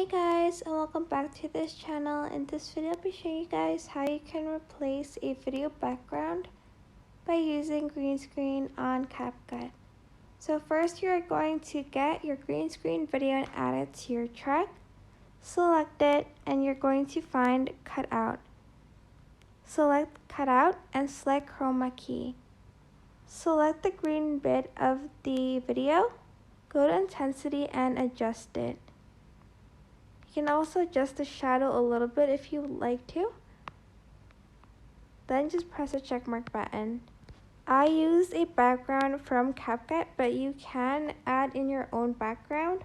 Hey guys, and welcome back to this channel. In this video I'll be showing you guys how you can replace a video background by using green screen on CapCut. So first you are going to get your green screen video and add it to your track. Select it and you're going to find cutout. Select cutout and select chroma key. Select the green bit of the video, go to intensity and adjust it. You can also adjust the shadow a little bit if you would like to. Then just press the checkmark button. I used a background from CapCut, but you can add in your own background.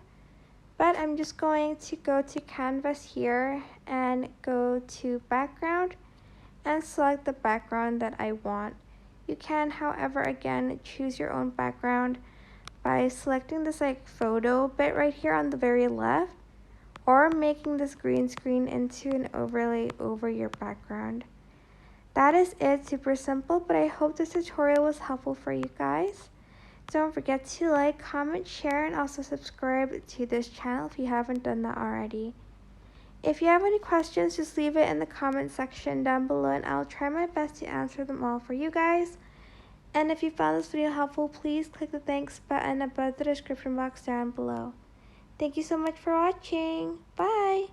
But I'm just going to go to canvas here and go to background and select the background that I want. You can, however, again, choose your own background by selecting this photo bit right here on the very left, or making this green screen into an overlay over your background. That is it, super simple, but I hope this tutorial was helpful for you guys. Don't forget to like, comment, share, and also subscribe to this channel if you haven't done that already. If you have any questions, just leave it in the comment section down below and I'll try my best to answer them all for you guys. And if you found this video helpful, please click the thanks button above the description box down below. Thank you so much for watching. Bye!